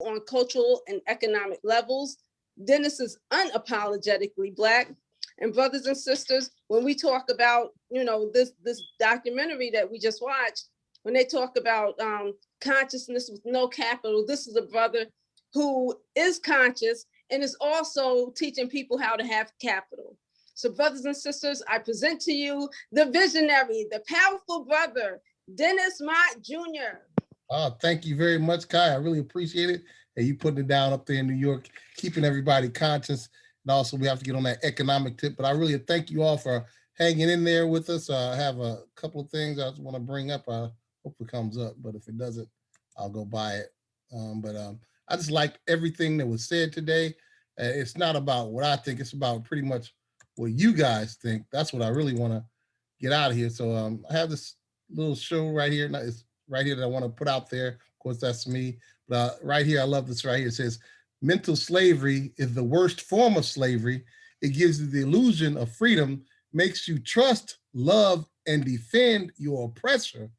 on cultural and economic levels. Dennis is unapologetically Black. And brothers and sisters, when we talk about, this documentary that we just watched, when they talk about consciousness with no capital, this is a brother who is conscious and is also teaching people how to have capital. So brothers and sisters, I present to you the visionary, the powerful brother, Dennis Mott Jr. Oh, thank you very much, Kai. I really appreciate it. And you putting it down up there in New York, keeping everybody conscious. And also we have to get on that economic tip. But I really thank you all for hanging in there with us. I have a couple of things I just want to bring up. I hope it comes up, but if it doesn't, I'll go by it. I just like everything that was said today. It's not about what I think. It's about pretty much what you guys think. That's what I really want to get out of here. So I have this little show right here. It's right here that I want to put out there. Of course, that's me. But right here, I love this right here. It says, mental slavery is the worst form of slavery. It gives you the illusion of freedom, makes you trust, love, and defend your oppressor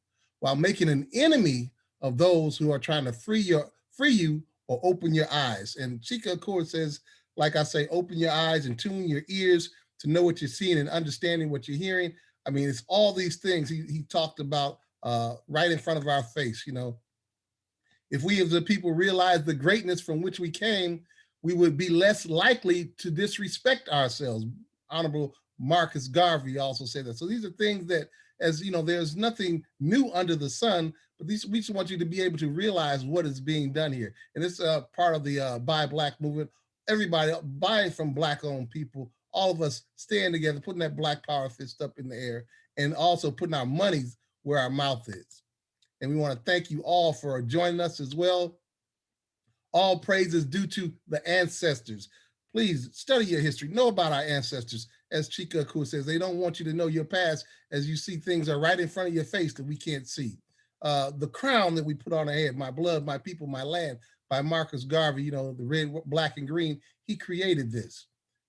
while making an enemy of those who are trying to free you or open your eyes. And Chica, of course, says, like I say, open your eyes and tune your ears to know what you're seeing and understanding what you're hearing. I mean, it's all these things he talked about right in front of our face. If we as a people realize the greatness from which we came, we would be less likely to disrespect ourselves. Honorable Marcus Garvey also said that. So these are things that, as you know, there's nothing new under the sun, but we just want you to be able to realize what is being done here. And it's part of the Buy Black movement. Everybody buying from Black-owned people, all of us staying together, putting that Black power fist up in the air, and also putting our monies where our mouth is. And we want to thank you all for joining us as well. All praise is due to the ancestors. Please study your history, know about our ancestors. As Chika Akua says, they don't want you to know your past as you see things are right in front of your face that we can't see. The crown that we put on our head, my blood, my people, my land, by Marcus Garvey, the red, black, and green, he created this.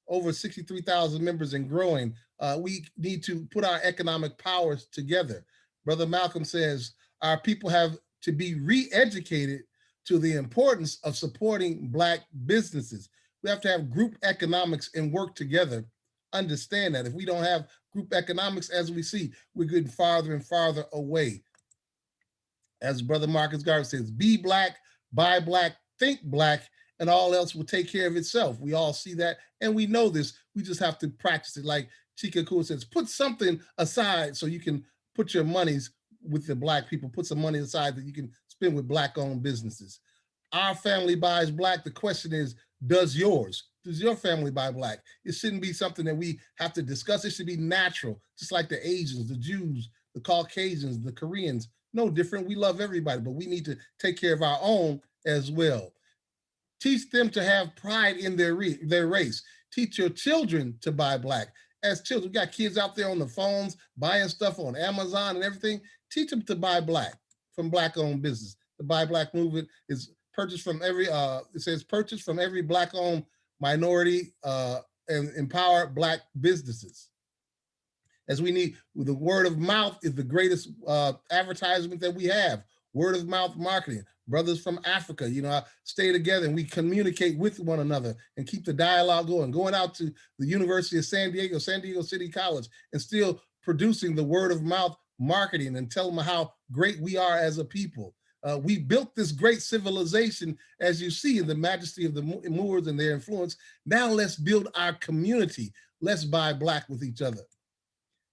Over 63,000 members and growing. We need to put our economic powers together. Brother Malcolm says, our people have to be re-educated to the importance of supporting Black businesses. We have to have group economics and work together. Understand that if we don't have group economics, as we see, we're getting farther and farther away. As Brother Marcus Garvey says, be Black, buy Black, think Black, and all else will take care of itself. We all see that, and we know this. We just have to practice it. Like Chika Kua says, put something aside so you can put your monies with the Black people, put some money aside that you can spend with Black-owned businesses. Our family buys Black. The question is, does yours? Does your family buy Black? It shouldn't be something that we have to discuss. It should be natural, just like the Asians, the Jews, the Caucasians, the Koreans. No different. We love everybody, but we need to take care of our own as well. Teach them to have pride in their race. Teach your children to buy Black. As children, we got kids out there on the phones buying stuff on Amazon and everything. Teach them to buy Black from Black-owned business. The Buy Black movement is purchased from every, it says purchase from every Black-owned minority and empower Black businesses. As we need, the word of mouth is the greatest advertisement that we have. Word of mouth marketing. Brothers from Africa, stay together and we communicate with one another and keep the dialogue going out to the University of San Diego City College, and still producing the word of mouth marketing and tell them how great we are as a people. We built this great civilization, as you see, in the majesty of the Moors and their influence. Now let's build our community. Let's buy Black with each other.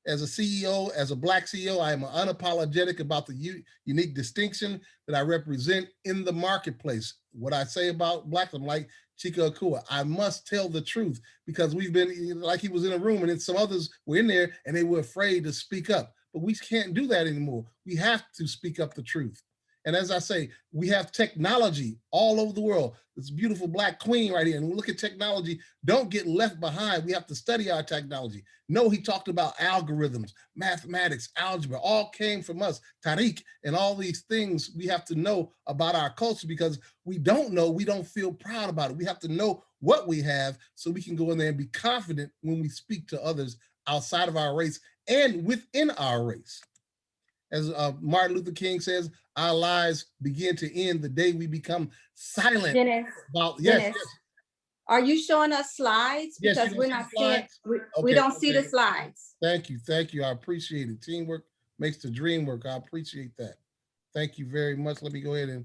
As a CEO, as a Black CEO, I am unapologetic about the unique distinction that I represent in the marketplace. What I say about Black, I'm like Chika Akua, I must tell the truth, because we've been, like he was in a room and then some others were in there and they were afraid to speak up. But we can't do that anymore. We have to speak up the truth. And as I say, we have technology all over the world. This beautiful Black queen right here. And we look at technology, don't get left behind. We have to study our technology. No, he talked about algorithms, mathematics, algebra, all came from us, Tariq, and all these things we have to know about our culture, because we don't know, we don't feel proud about it. We have to know what we have so we can go in there and be confident when we speak to others outside of our race and within our race. As Martin Luther King says, our lives begin to end the day we become silent about, yes, Dennis, yes, are you showing us slides? yes, you Because don't we're see not the seeing, slides? we Okay, don't see the okay. slides. Thank you. I appreciate it. Teamwork makes the dream work. I appreciate that. Thank you very much. Let me go ahead and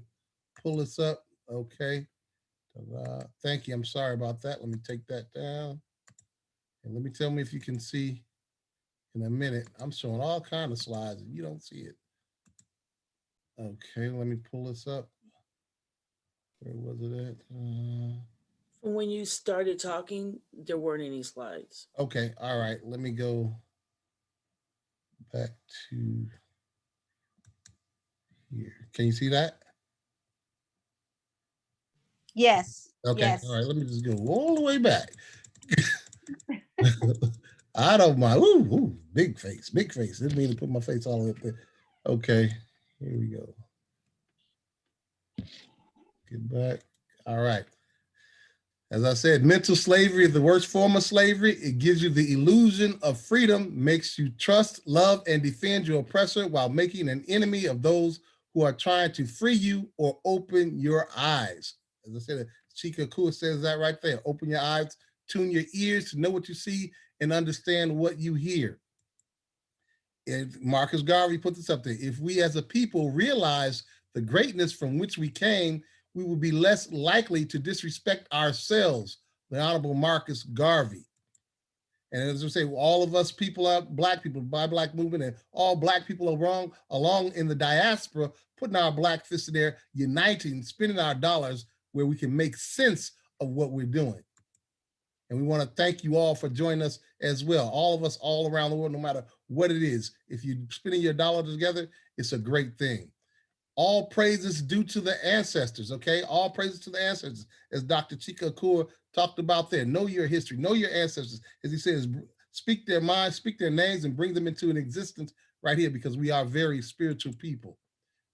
pull this up. Okay. Thank you. I'm sorry about that. Let me take that down. And let me tell me if you can see in a minute. I'm showing all kind of slides and you don't see it. Okay, let me pull this up. Where was it at? When you started talking, there weren't any slides. Okay, all right. Let me go back to here. Can you see that? Yes. Okay, Yes. all right. Let me just go all the way back. I don't mind. Ooh, big face, big face. Didn't mean to put my face all the way up there. Okay, here we go. Get back. All right. As I said, mental slavery is the worst form of slavery. It gives you the illusion of freedom, makes you trust, love, and defend your oppressor while making an enemy of those who are trying to free you or open your eyes. As I said, Chika Kua says that right there. Open your eyes, tune your ears to know what you see and understand what you hear. And Marcus Garvey put this up there. If we as a people realize the greatness from which we came, we will be less likely to disrespect ourselves. The Honorable Marcus Garvey. And as I say, all of us people are Black people, by Black movement, and all Black people are wrong along in the diaspora, putting our Black fists in there, uniting, spending our dollars where we can make sense of what we're doing. And we want to thank you all for joining us as well. All of us all around the world, no matter what it is. If you're spending your dollar together, it's a great thing. All praises due to the ancestors, okay? All praises to the ancestors, as Dr. Chika Akur talked about there. Know your history, know your ancestors. As he says, speak their minds, speak their names, and bring them into an existence right here, because we are very spiritual people.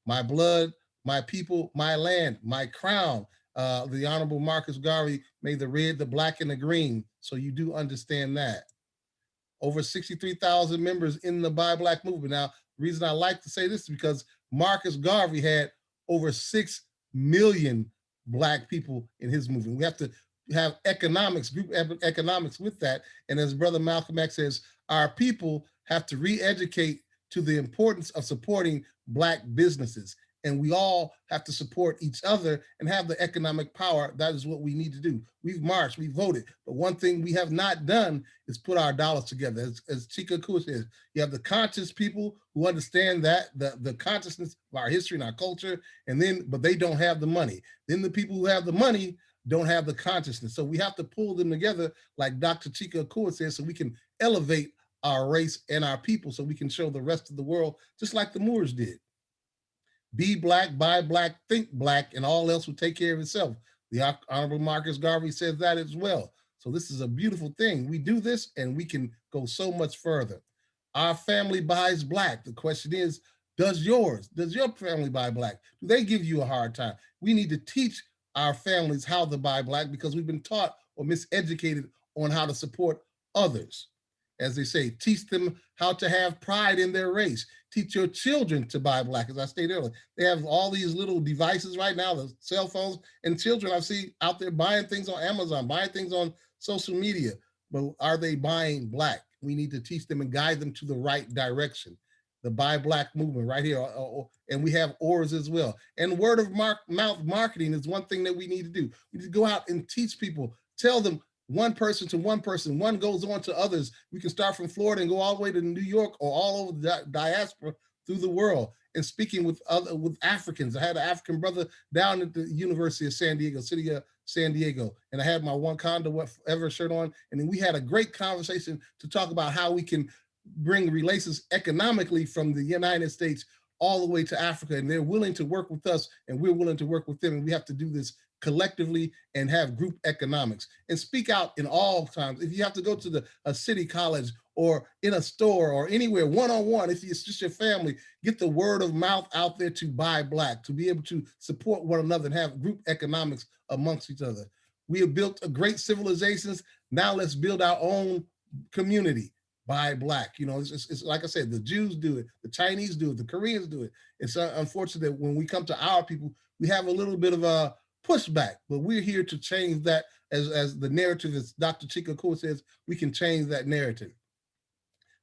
My blood, my people, my land, my crown. The Honorable Marcus Garvey made the red, the black, and the green. So you do understand that. Over 63,000 members in the Buy Black movement. Now, the reason I like to say this is because Marcus Garvey had over 6 million Black people in his movement. We have to have economics, group economics with that. And as Brother Malcolm X says, our people have to re-educate to the importance of supporting Black businesses. And we all have to support each other and have the economic power. That is what we need to do. We've marched, we voted, but one thing we have not done is put our dollars together. As Chika Kua says, you have the conscious people who understand that, the consciousness of our history and our culture, but they don't have the money. Then the people who have the money don't have the consciousness. So we have to pull them together, like Dr. Chika Kua says, so we can elevate our race and our people, so we can show the rest of the world, just like the Moors did. Be Black, buy Black, think Black, and all else will take care of itself. The Honorable Marcus Garvey says that as well. So this is a beautiful thing. We do this and we can go so much further. Our family buys Black. The question is, does your family buy Black? Do they give you a hard time? We need to teach our families how to buy Black, because we've been taught or miseducated on how to support others. As they say, teach them how to have pride in their race. Teach your children to buy Black. As I stated earlier, they have all these little devices right now, the cell phones, and children I see out there buying things on Amazon, buying things on social media, but are they buying Black? We need to teach them and guide them to the right direction. The Buy Black movement right here, and we have ORs as well. And word of mouth marketing is one thing that we need to do. We need to go out and teach people, tell them, one person to one person, one goes on to others. We can start from Florida and go all the way to New York or all over the diaspora through the world, and speaking with Africans. I had an African brother down at the University of San Diego, city of San Diego, and I had my Wakanda Whatever shirt on, and then we had a great conversation to talk about how we can bring relations economically from the United States all the way to Africa, and they're willing to work with us, and we're willing to work with them, and we have to do this collectively and have group economics and speak out in all times. If you have to go to a city college or in a store or anywhere one-on-one, if it's just your family, get the word of mouth out there to buy Black, to be able to support one another and have group economics amongst each other. We have built a great civilizations. Now let's build our own community. buy black. You know, it's like I said, the Jews do it, the Chinese do it, the Koreans do it. It's unfortunate that when we come to our people, we have a little bit of a pushback, but we're here to change that as the narrative, as Dr. Chico Cool says, we can change that narrative.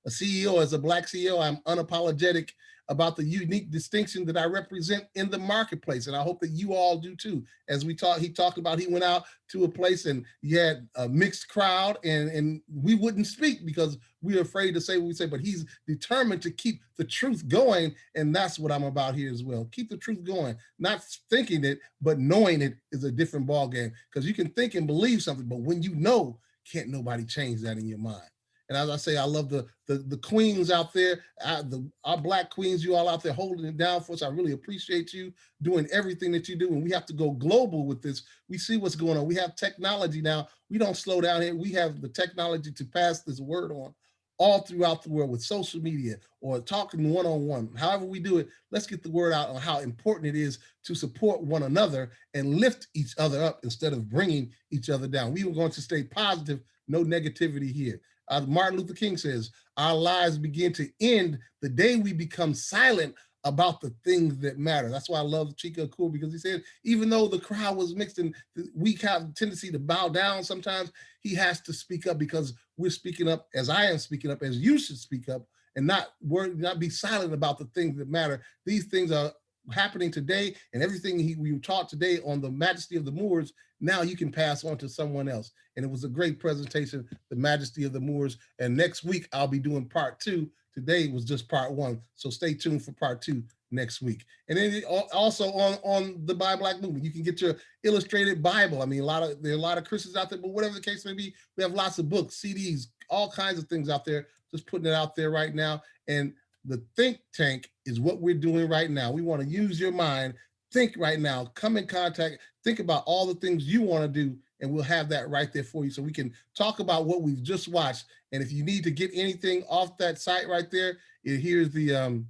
A CEO, as a Black CEO, I'm unapologetic about the unique distinction that I represent in the marketplace. And I hope that you all do too. As he talked about, he went out to a place and he had a mixed crowd and we wouldn't speak because we were afraid to say what we say, but he's determined to keep the truth going. And that's what I'm about here as well. Keep the truth going, not thinking it, but knowing it is a different ballgame, because you can think and believe something, but when you know, can't nobody change that in your mind. And as I say, I love the queens out there, our Black queens, you all out there holding it down for us. I really appreciate you doing everything that you do. And we have to go global with this. We see what's going on. We have technology now. We don't slow down here. We have the technology to pass this word on all throughout the world with social media or talking one-on-one. However we do it, let's get the word out on how important it is to support one another and lift each other up instead of bringing each other down. We were going to stay positive, no negativity here. Martin Luther King says, our lives begin to end the day we become silent about the things that matter. That's why I love Chico Cool, because he said, even though the crowd was mixed and we have a tendency to bow down sometimes, he has to speak up because we're speaking up as I am speaking up, as you should speak up, and not be silent about the things that matter. These things are happening today, and everything we taught today on the Majesty of the Moors, now you can pass on to someone else. And it was a great presentation, the Majesty of the Moors. And next week, I'll be doing part 2. Today was just part 1. So stay tuned for part 2 next week. And then also on the Buy Black movement, you can get your illustrated Bible. I mean, there are a lot of Christians out there, but whatever the case may be, we have lots of books, CDs, all kinds of things out there. Just putting it out there right now. And the think tank is what we're doing right now. We want to use your mind. Think right now, come in contact, think about all the things you want to do, and we'll have that right there for you so we can talk about what we've just watched. And if you need to get anything off that site right there, here's the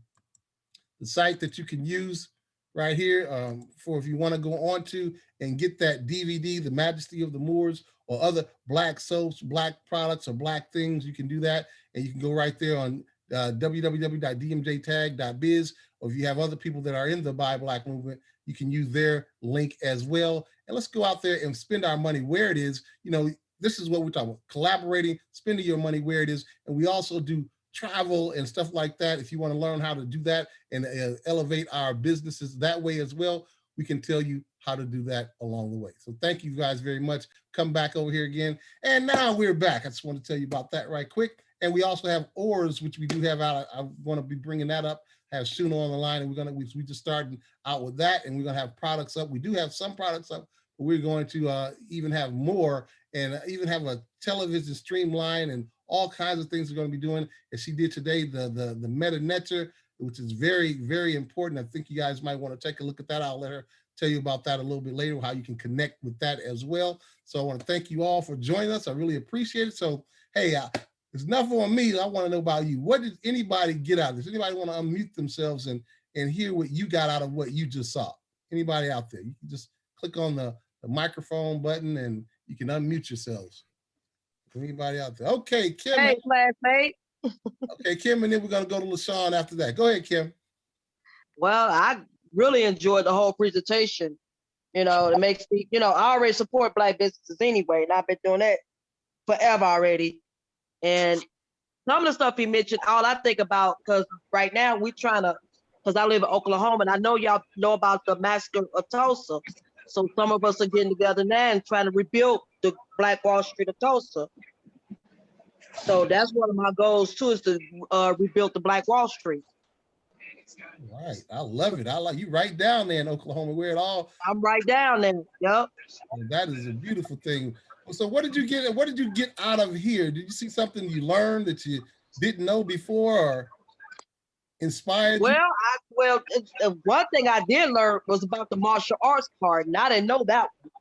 site that you can use right here for if you want to go on to and get that DVD, The Majesty of the Moors, or other Black soaps, Black products, or Black things. You can do that, and you can go right there on www.dmjtag.biz, or if you have other people that are in the Buy Black movement, you can use their link as well. And let's go out there and spend our money where it is. You know, this is what we're talking about, collaborating, spending your money where it is. And we also do travel and stuff like that. If you want to learn how to do that and elevate our businesses that way as well, we can tell you how to do that along the way. So thank you guys very much. Come back over here again. And now we're back. I just want to tell you about that right quick. And we also have oars, which we do have out. I want to be bringing that up. Have Shuna on the line, and we just started out with that, and we're gonna have products up. We do have some products up, but we're going to even have more, and even have a television streamline and all kinds of things we're going to be doing. As she did today, the meta netter, which is very, very important. I think you guys might want to take a look at that. I'll let her tell you about that a little bit later, how you can connect with that as well. So I want to thank you all for joining us. I really appreciate it. So hey, it's enough on me. I want to know about you. What did anybody get out of this? Anybody want to unmute themselves and hear what you got out of what you just saw? Anybody out there? You can just click on the microphone button and you can unmute yourselves. Anybody out there? Okay, Kim. Hey, classmate. Okay, Kim, and then we're going to go to LaShawn after that. Go ahead, Kim. Well, I really enjoyed the whole presentation. You know, it makes me, I already support Black businesses anyway, and I've been doing that forever already. And some of the stuff he mentioned, all I think about, because right now we're trying to, because I live in Oklahoma, and I know y'all know about the massacre of Tulsa. So some of us are getting together now and trying to rebuild the Black Wall Street of Tulsa. So that's one of my goals too, is to rebuild the Black Wall Street. Right, I love it. I like you right down there in Oklahoma, where it all. I'm right down there. Yep. And that is a beautiful thing. So what did you get? What did you get out of here? Did you see something you learned that you didn't know before, or inspired you? One thing I did learn was about the martial arts part, and I didn't know that one.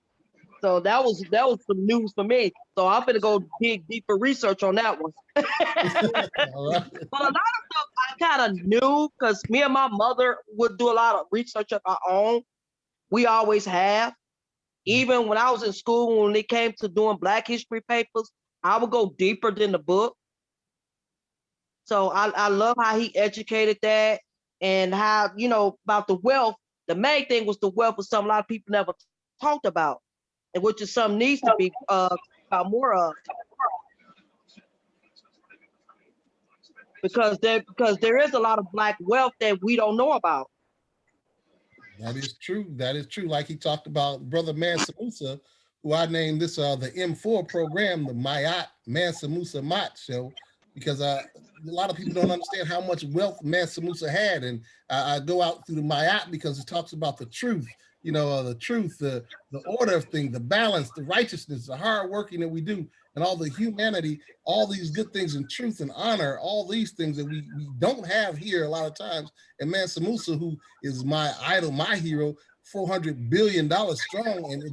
So that was some news for me. So I'm gonna go dig deeper research on that one. All right. But a lot of stuff I kind of knew, because me and my mother would do a lot of research of our own. We always have. Even when I was in school, when it came to doing Black history papers, I would go deeper than the book. So I love how he educated that and how, about the wealth. The main thing was the wealth was something a lot of people never talked about, and which is something needs to be about more of, because there is a lot of Black wealth that we don't know about. That is true. That is true. Like he talked about Brother Mansa Musa, who I named this the M4 program, the Mayat Mansa Musa Mat show, because a lot of people don't understand how much wealth Mansa Musa had. And I go out through the Mayat because it talks about the truth, the truth, the order of things, the balance, the righteousness, the hard working that we do, and all the humanity, all these good things and truth and honor, all these things that we don't have here a lot of times. And Mansa Musa, who is my idol, my hero, $400 billion strong, and it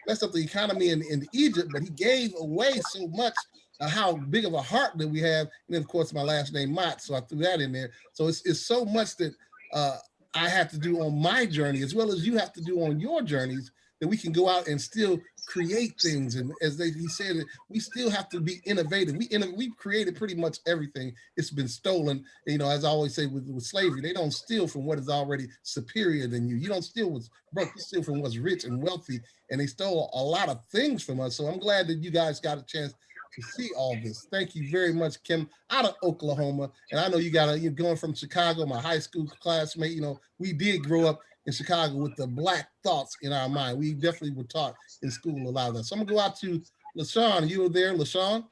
messed up the economy in Egypt, but he gave away so much. How big of a heart that we have, and then of course my last name Mott, so I threw that in there. So it's so much that I have to do on my journey, as well as you have to do on your journeys, that we can go out and still create things. And as he said, we still have to be innovative. We've created pretty much everything. It's been stolen. As I always say with slavery, they don't steal from what is already superior than you. You don't steal what's broke, you steal from what's rich and wealthy. And they stole a lot of things from us. So I'm glad that you guys got a chance to see all this. Thank you very much, Kim, out of Oklahoma. And I know you're going from Chicago, my high school classmate. We did grow up in Chicago with the Black thoughts in our mind. We definitely were taught in school a lot of that. So I'm gonna go out to LaShawn. You were there, LaShawn?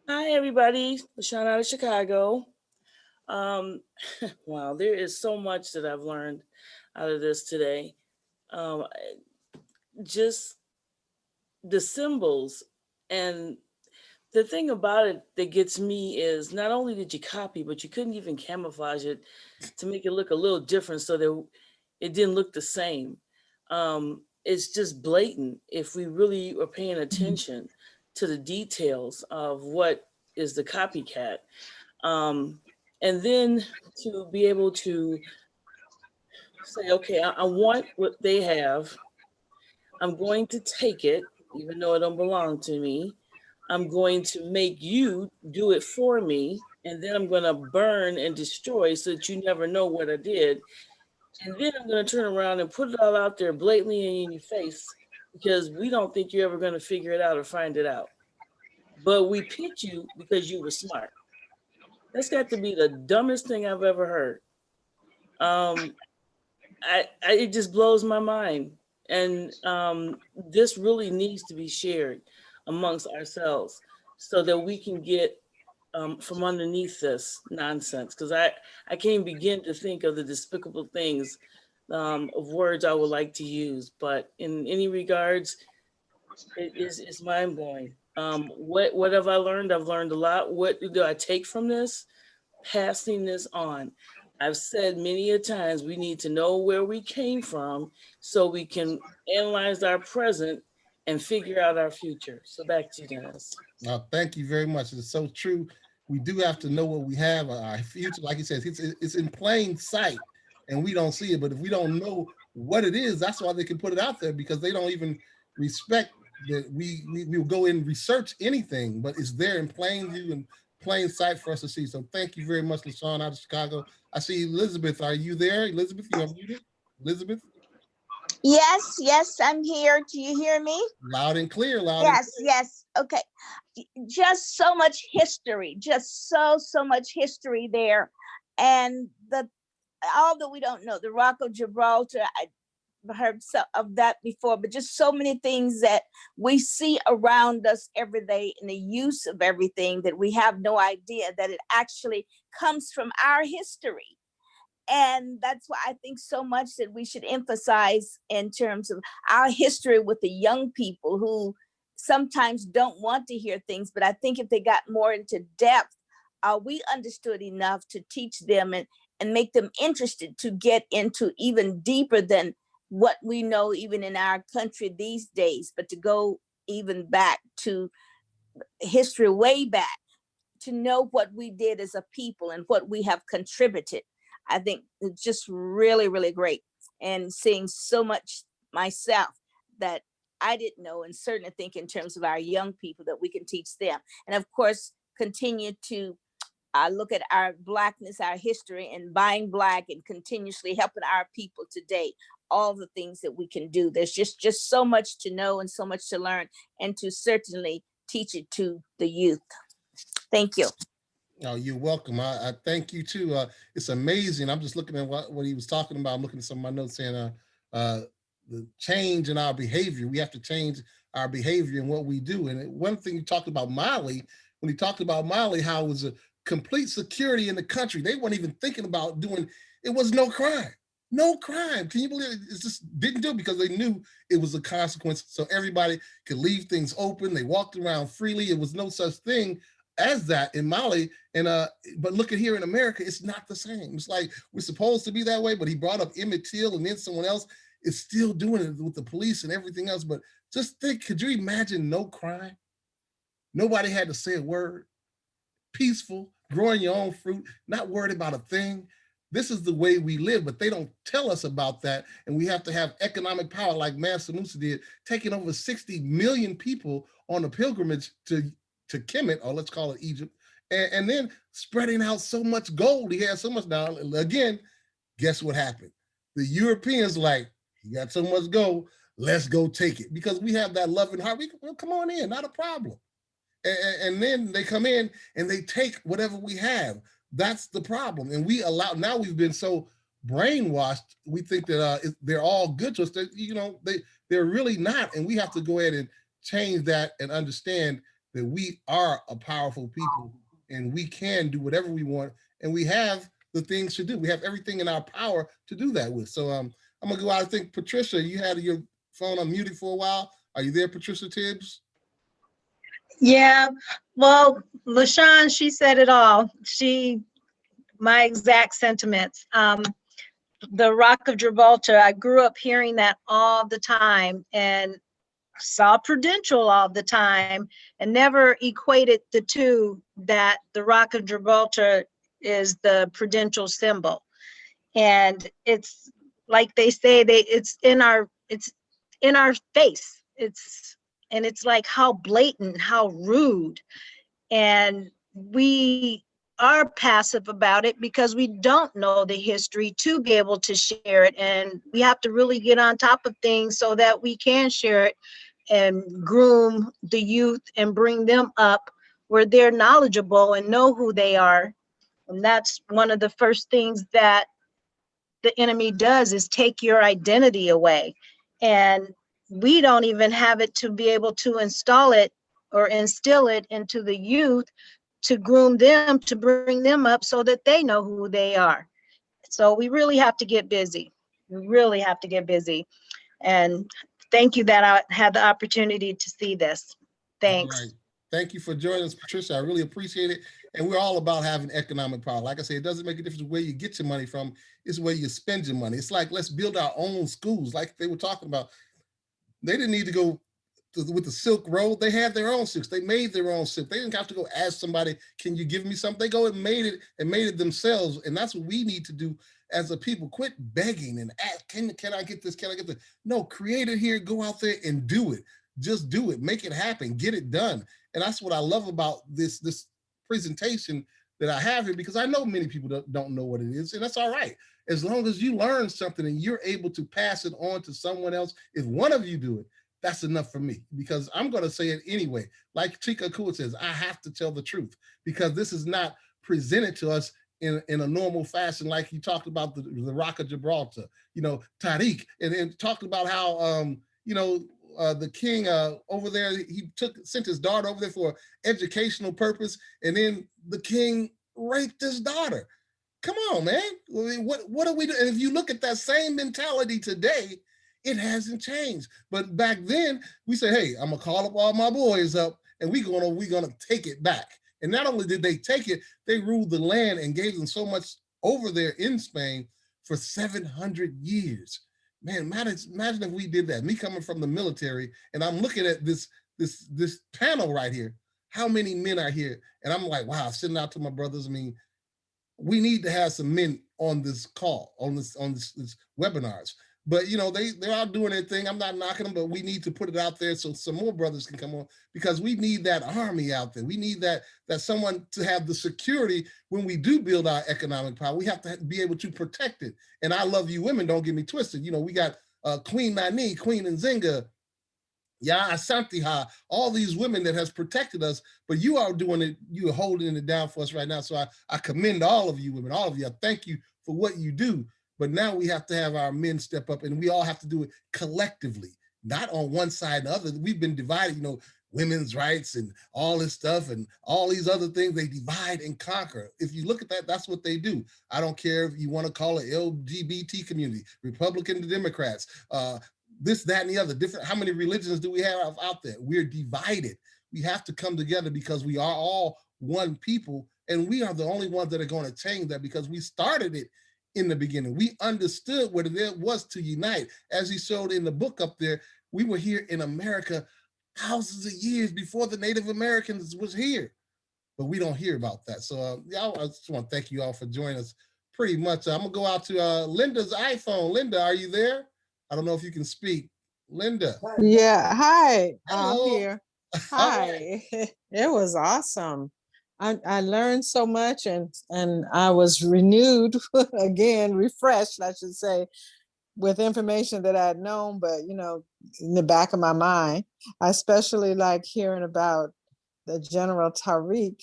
Hi, everybody. LaShawn out of Chicago. Wow, there is so much that I've learned out of this today. Just the symbols. And the thing about it that gets me is not only did you copy, but you couldn't even camouflage it to make it look a little different so that it didn't look the same. It's just blatant if we really are paying attention to the details of what is the copycat. And then to be able to say, okay, I want what they have. I'm going to take it, even though it don't belong to me. I'm going to make you do it for me, and then I'm going to burn and destroy so that you never know what I did. And then I'm going to turn around and put it all out there blatantly in your face because we don't think you're ever going to figure it out or find it out. But we picked you because you were smart. That's got to be the dumbest thing I've ever heard. It just blows my mind. And this really needs to be shared amongst ourselves so that we can get from underneath this nonsense. Because I can't begin to think of the despicable things of words I would like to use. But in any regards, it's mind blowing. What have I learned? I've learned a lot. What do I take from this? Passing this on. I've said many a times we need to know where we came from so we can analyze our present and figure out our future. So back to you, Dennis. Thank you very much. It's so true. We do have to know what we have. Our future, like he says, it's in plain sight and we don't see it. But if we don't know what it is, that's why they can put it out there, because they don't even respect that we will go in and research anything, but it's there in plain view and plain sight for us to see. So thank you very much, LaShawn out of Chicago. I see Elizabeth. Are you there? Elizabeth, you unmuted? Elizabeth? Yes, I'm here. Do you hear me? Loud and clear, Yes. Okay. Just so much history, just so much history there. And although we don't know, the Rock of Gibraltar, I've heard of that before, but just so many things that we see around us every day in the use of everything that we have no idea that it actually comes from our history. And that's why I think so much that we should emphasize in terms of our history with the young people who sometimes don't want to hear things. But I think if they got more into depth, we understood enough to teach them and make them interested to get into even deeper than what we know even in our country these days, but to go even back to history way back, to know what we did as a people and what we have contributed. I think it's just really, really great. And seeing so much myself that I didn't know, and certainly think in terms of our young people that we can teach them. And of course, continue to look at our Blackness, our history, and buying Black and continuously helping our people today. All the things that we can do. There's just so much to know and so much to learn, and to certainly teach it to the youth. Thank you. Oh, you're welcome. I thank you too. It's amazing. I'm just looking at what he was talking about. I'm looking at some of my notes saying the change in our behavior. We have to change our behavior and what we do. And one thing you talked about Mali, when he talked about Mali, how it was a complete security in the country. They weren't even thinking about doing, it was no crime. No crime. Can you believe it? It just didn't do it because they knew it was a consequence. So everybody could leave things open. They walked around freely. It was no such thing as that in Mali. And but look at here in America, it's not the same. It's like we're supposed to be that way, but he brought up Emmett Till, and then someone else is still doing it with the police and everything else. But just think, could you imagine no crime? Nobody had to say a word. Peaceful, growing your own fruit, not worried about a thing. This is the way we live, but they don't tell us about that. And we have to have economic power like Mansa Musa did, taking over 60 million people on a pilgrimage to Kemet, or let's call it Egypt, and then spreading out so much gold. He had so much. Now, again, guess what happened? The Europeans like, he got so much gold, let's go take it. Because we have that loving heart. Well, come on in, not a problem. And then they come in and they take whatever we have. That's the problem. And we allow, now we've been so brainwashed, we think that they're all good to us. That, you know, they're really not. And we have to go ahead and change that and understand that we are a powerful people and we can do whatever we want. And we have the things to do. We have everything in our power to do that with. So I'm gonna go out. I think, Patricia, you had your phone unmuted for a while. Are you there, Patricia Tibbs? Yeah, well, LaShawn, she said it all. My exact sentiments. The Rock of Gibraltar, I grew up hearing that all the time and saw Prudential all the time and never equated the two, that the Rock of Gibraltar is the Prudential symbol. And it's like they say, it's in our face. And it's like how blatant, how rude. And we are passive about it because we don't know the history to be able to share it. And we have to really get on top of things so that we can share it and groom the youth and bring them up where they're knowledgeable and know who they are. And that's one of the first things that the enemy does, is take your identity away. And we don't even have it to be able to install it or instill it into the youth to groom them, to bring them up so that they know who they are. So we really have to get busy. We really have to get busy. And thank you that I had the opportunity to see this. Thanks. All right. Thank you for joining us, Patricia. I really appreciate it. And we're all about having economic power. Like I said, it doesn't make a difference where you get your money from. It's where you spend your money. It's like, let's build our own schools. Like they were talking about, they didn't need to go with the Silk Road. They had their own silks. They made their own silk. They didn't have to go ask somebody, can you give me something? They go and made it themselves. And that's what we need to do as a people. Quit begging and ask, can I get this? Can I get this? No, create it here, go out there and do it. Just do it, make it happen, get it done. And that's what I love about this presentation that I have here, because I know many people don't know what it is, and that's all right. As long as you learn something and you're able to pass it on to someone else, if one of you do it, that's enough for me, because I'm going to say it anyway. Like Chika Kua says, I have to tell the truth, because this is not presented to us in a normal fashion. Like you talked about the Rock of Gibraltar, you know, Tariq, and then talked about how, you know, the king over there, he sent his daughter over there for educational purpose, and then the king raped his daughter. Come on, man. I mean, what are we doing? And if you look at that same mentality today, it hasn't changed. But back then, we said, hey, I'm gonna call up all my boys up, and we're gonna take it back. And not only did they take it, they ruled the land and gave them so much over there in Spain for 700 years. Man, imagine if we did that. Me coming from the military, and I'm looking at this panel right here. How many men are here? And I'm like, wow, sitting out to my brothers. I mean, we need to have some men on this call, on this webinars. But you know, they're out doing their thing. I'm not knocking them, but we need to put it out there so some more brothers can come on, because we need that army out there. We need that someone to have the security when we do build our economic power. We have to be able to protect it. And I love you women, don't get me twisted. You know, we got Queen Nani, Queen Nzinga, Ya Asantiha, all these women that has protected us, but you are doing it, you are holding it down for us right now. So I commend all of you women, all of you. I thank you for what you do. But now we have to have our men step up, and we all have to do it collectively, not on one side and the other. We've been divided, you know, women's rights and all this stuff and all these other things. They divide and conquer. If you look at that, that's what they do. I don't care if you want to call it LGBT community, Republican to Democrats, this, that, and the other. Different. How many religions do we have out there? We're divided. We have to come together because we are all one people, and we are the only ones that are going to change that, because we started it in the beginning. We understood what it was to unite. As he showed in the book up there, we were here in America thousands of years before the Native Americans was here, but we don't hear about that. So yeah, I just want to thank you all for joining us pretty much. I'm gonna go out to Linda's iPhone. Linda, are you there? I don't know if you can speak. Linda. Yeah, hi, I'm Hello. here. Hi. It was awesome. I learned so much, and I was renewed again, refreshed, I should say, with information that I had known, but you know, in the back of my mind. I especially like hearing about the General Tariq.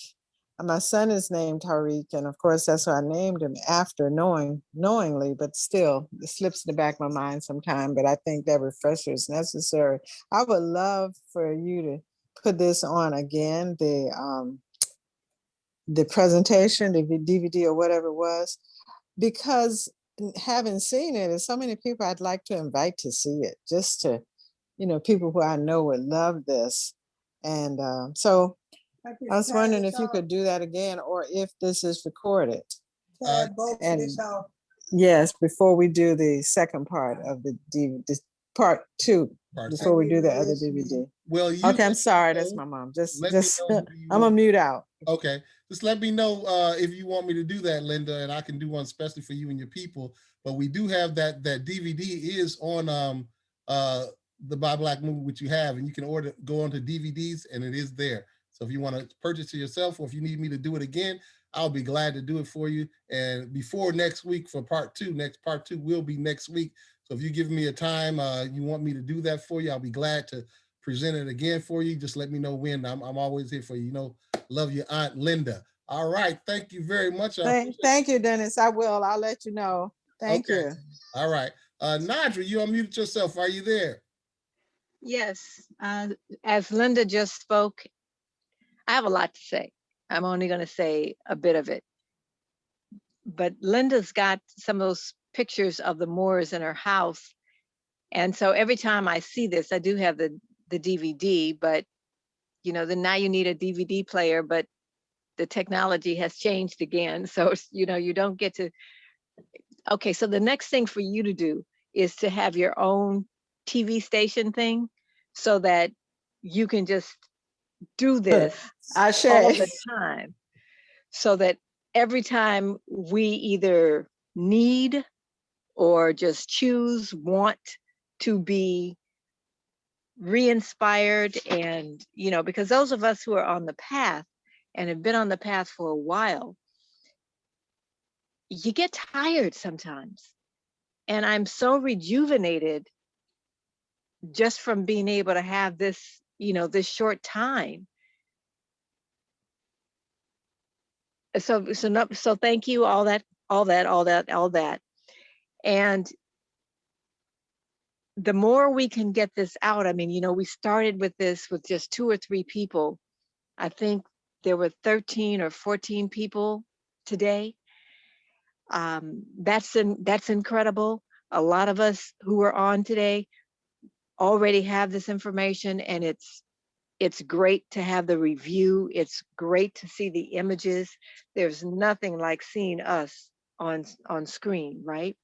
My son is named Tariq, and of course that's what I named him after, knowingly, but still it slips in the back of my mind sometime. But I think that refresher is necessary. I would love for you to put this on again, the presentation, the DVD or whatever it was, because having seen it, and so many people I'd like to invite to see it, just to, you know, people who I know would love this. And so I was wondering if you could do that again, or if this is recorded. And yes, before we do the second part of the DVD, part two, before we do the other DVD. Well, okay, I'm sorry, that's my mom. Just I'm gonna mute out. Okay, just let me know if you want me to do that, Linda, and I can do one especially for you and your people. But we do have that DVD is on the Buy Black movie, which you have, and you can go onto DVDs, and it is there. So if you want to purchase it yourself, or if you need me to do it again, I'll be glad to do it for you. And before next week for part two, next part two will be next week. So if you give me a time, you want me to do that for you, I'll be glad to present it again for you. Just let me know when. I'm always here for you. You know, love your Aunt Linda. All right. Thank you very much. Thank you, Dennis. I will. I'll let you know. Thank you. All right. Nadra, you unmuted yourself. Are you there? Yes. As Linda just spoke, I have a lot to say. I'm only going to say a bit of it. But Linda's got some of those pictures of the Moors in her house. And so every time I see this, I do have the DVD, but you know, then now you need a DVD player, but the technology has changed again. So, you know, you don't get to, okay, so the next thing for you to do is to have your own TV station thing so that you can just do this all the time. So that every time we either need or just choose, want to be re-inspired, and you know, because those of us who are on the path and have been on the path for a while, you get tired sometimes. And I'm so rejuvenated just from being able to have this, you know, this short time. So thank you, all that. And the more we can get this out, I mean, you know, we started with this with just 2 or 3 people. I think there were 13 or 14 people today. That's incredible. A lot of us who are on today already have this information, and it's great to have the review. It's great to see the images. There's nothing like seeing us on screen, right?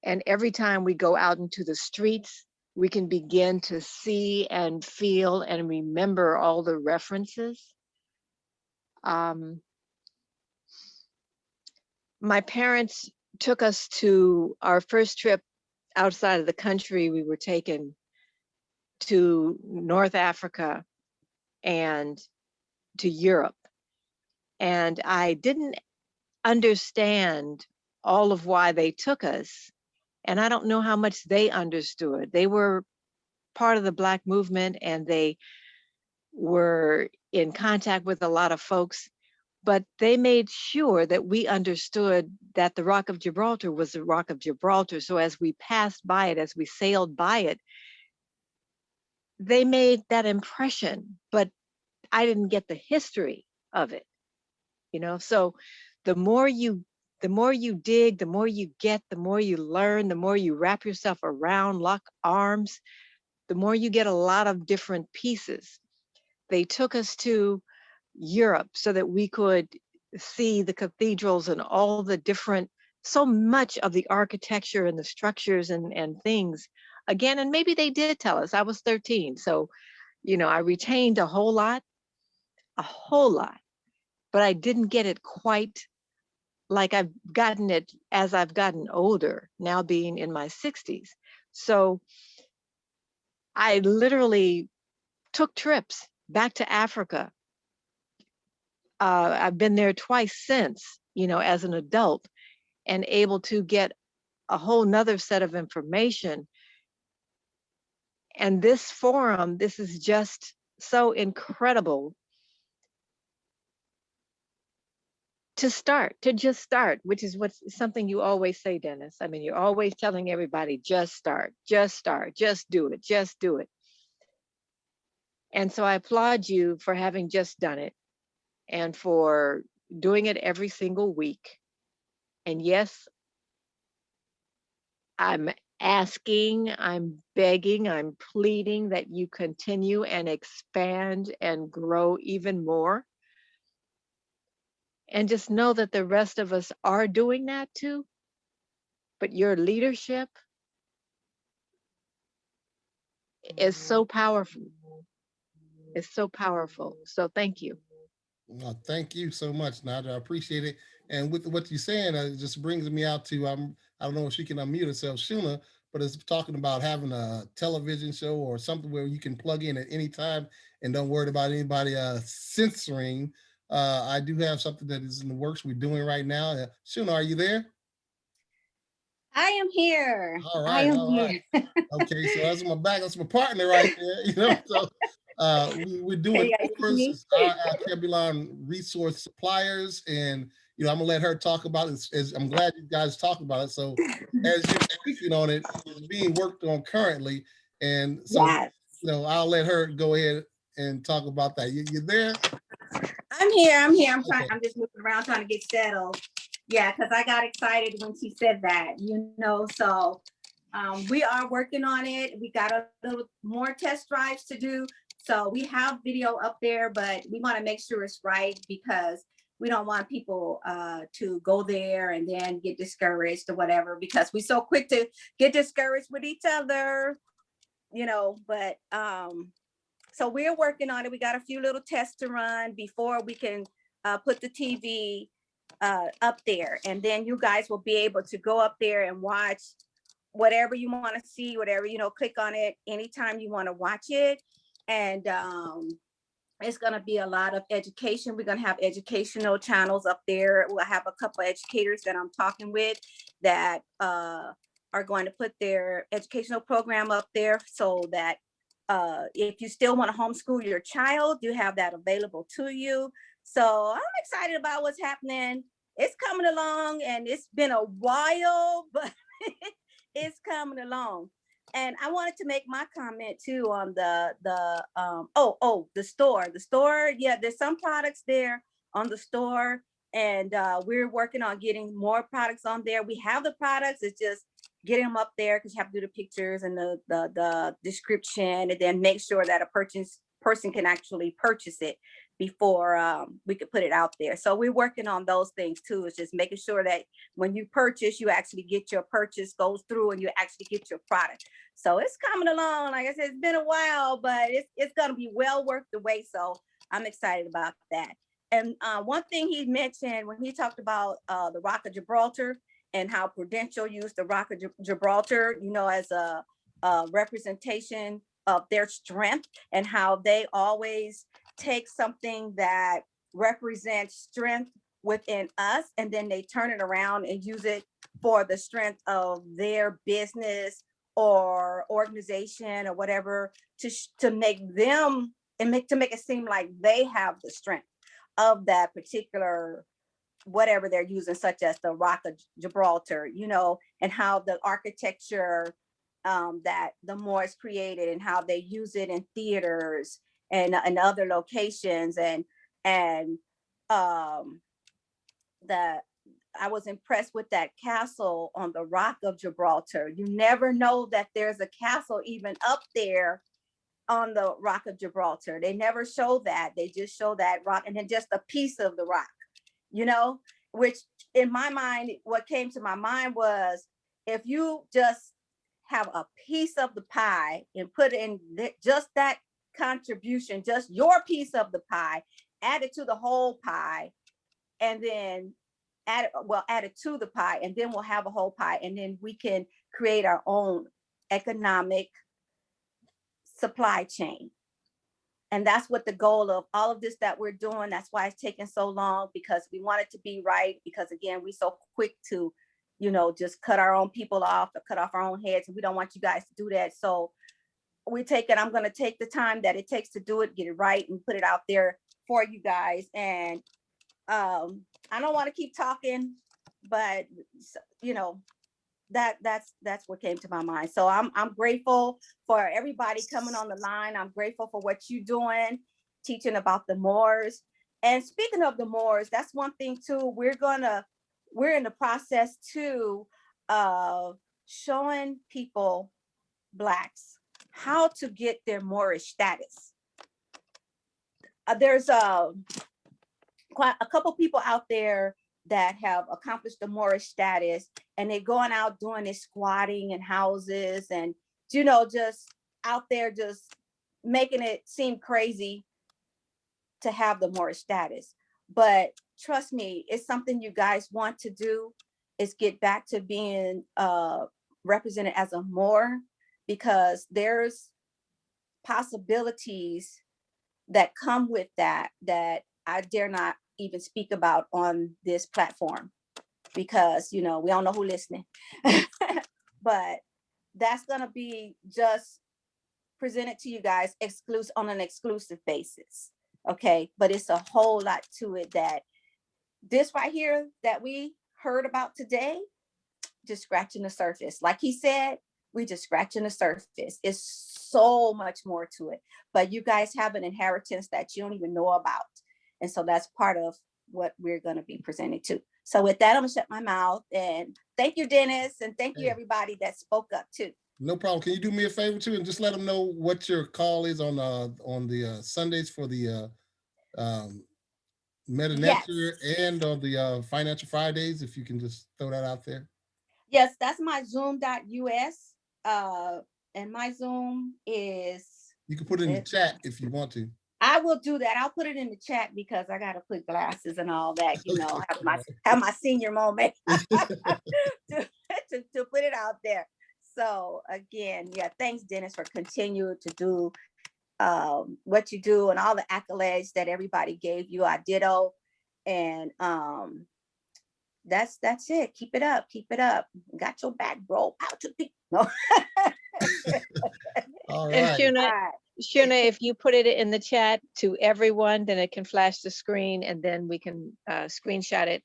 And every time we go out into the streets, we can begin to see and feel and remember all the references. My parents took us to our first trip outside of the country. We were taken to North Africa and to Europe. And I didn't understand all of why they took us. And I don't know how much they understood. They were part of the Black movement and they were in contact with a lot of folks, but they made sure that we understood that the Rock of Gibraltar was the Rock of Gibraltar. So as we passed by it, as we sailed by it, they made that impression, but I didn't get the history of it, you know? So the more you dig, the more you get, the more you learn, the more you wrap yourself around, lock arms, the more you get a lot of different pieces. They took us to Europe so that we could see the cathedrals and all the different, so much of the architecture and the structures and things again. And maybe they did tell us. I was 13. So, you know, I retained a whole lot, but I didn't get it quite like I've gotten it as I've gotten older, now being in my 60s. So I literally took trips back to Africa. I've been there twice since, you know, as an adult, and able to get a whole nother set of information. And this forum, this is just so incredible to just start, which is what's something you always say, Dennis. I mean, you're always telling everybody, just start, just do it, just do it. And so I applaud you for having just done it and for doing it every single week. And yes, I'm asking, I'm begging, I'm pleading that you continue and expand and grow even more. And just know that the rest of us are doing that too. But your leadership is so powerful. It's so powerful. So thank you. Well, thank you so much, Nadia. I appreciate it. And with what you're saying, it just brings me out to I don't know if she can unmute herself, Shuna, but it's talking about having a television show or something where you can plug in at any time and don't worry about anybody censoring. I do have something that is in the works we're doing right now. Shuna, are you there? I am here. All I right, am all right. here. Okay, so that's my back. That's my partner right there. You know, so we're doing Yeah, it's offers. me. It's our Kebulon resource suppliers, and you know, I'm gonna let her talk about it. As I'm glad you guys talk about it. So as you're speaking on it, it's being worked on currently, and so Yes. you know, I'll let her go ahead and talk about that. You there? I'm here. I'm here. Okay. I'm just moving around trying to get settled. Yeah, because I got excited when she said that, you know. So we are working on it. We got a little more test drives to do. So we have video up there, but we want to make sure it's right because we don't want people to go there and then get discouraged or whatever, because we're so quick to get discouraged with each other, you know. But so we're working on it. We got a few little tests to run before we can put the TV up there. And then you guys will be able to go up there and watch whatever you want to see, whatever, you know, click on it anytime you want to watch it. And it's going to be a lot of education. We're going to have educational channels up there. We'll have a couple of educators that I'm talking with that are going to put their educational program up there so that if you still want to homeschool your child, you have that available to you. So I'm excited about what's happening. It's coming along, and it's been a while, but it's coming along. And I wanted to make my comment too on the store. Yeah, there's some products there on the store, and we're working on getting more products on there. We have the products, it's just getting them up there because you have to do the pictures and the description, and then make sure that a person can actually purchase it before we could put it out there. So we're working on those things too. It's just making sure that when you purchase, you actually get your purchase goes through and you actually get your product. So it's coming along. Like I said, it's been a while, but it's going to be well worth the wait. So I'm excited about that. And one thing he mentioned when he talked about the Rock of Gibraltar, and how Prudential used the Rock of Gibraltar, you know, as a representation of their strength, and how they always take something that represents strength within us, and then they turn it around and use it for the strength of their business or organization or whatever, to make them and to make it seem like they have the strength of that particular whatever they're using, such as the Rock of Gibraltar, you know, and how the architecture that the Moors created, and how they use it in theaters and other locations, and that I was impressed with that castle on the Rock of Gibraltar. You never know that there's a castle even up there on the Rock of Gibraltar. They never show that. They just show that rock and then just a piece of the rock, you know, which in my mind, what came to my mind was, if you just have a piece of the pie and put in just that contribution, just your piece of the pie, add it to the whole pie, and then add it to the pie, and then we'll have a whole pie, and then we can create our own economic supply chain. And that's what the goal of all of this that we're doing. That's why it's taking so long, because we want it to be right. Because again, we're so quick to, you know, just cut our own people off or cut off our own heads. And we don't want you guys to do that. So I'm going to take the time that it takes to do it, get it right, and put it out there for you guys. And I don't want to keep talking, but you know, that's what came to my mind. So I'm grateful for everybody coming on the line. I'm grateful for what you're doing, teaching about the Moors. And speaking of the Moors, that's one thing too. We're in the process too of showing people, Blacks, how to get their Moorish status. There's quite a couple people out there that have accomplished the Moorish status, and they're going out doing this squatting in houses, and, you know, just out there just making it seem crazy to have the Moorish status. But trust me, it's something you guys want to do, is get back to being represented as a Moor, because there's possibilities that come with that I dare not even speak about on this platform, because, you know, we don't know who's listening. But that's going to be just presented to you guys on an exclusive basis. Okay. But it's a whole lot to it, that this right here that we heard about today, just scratching the surface. Like he said, we just scratching the surface. It's so much more to it, but you guys have an inheritance that you don't even know about. And so that's part of what we're going to be presenting to. So with that, I'm gonna shut my mouth, and thank you, Dennis, and thank you everybody that spoke up too. No problem. Can you do me a favor too, and just let them know what your call is on the Sundays for the Meta Nature, and on the Financial Fridays, if you can just throw that out there. Yes, that's my zoom.us. And my Zoom is... You can put it in the chat if you want to. I will do that. I'll put it in the chat, because I got to put glasses and all that, you know, have my senior moment to put it out there. So again, yeah, thanks, Dennis, for continuing to do what you do, and all the accolades that everybody gave you. I ditto. And that's it. Keep it up. Keep it up. Got your back, bro. Out to people. No. All And right. Shuna, if you put it in the chat to everyone, then it can flash the screen, and then we can screenshot it.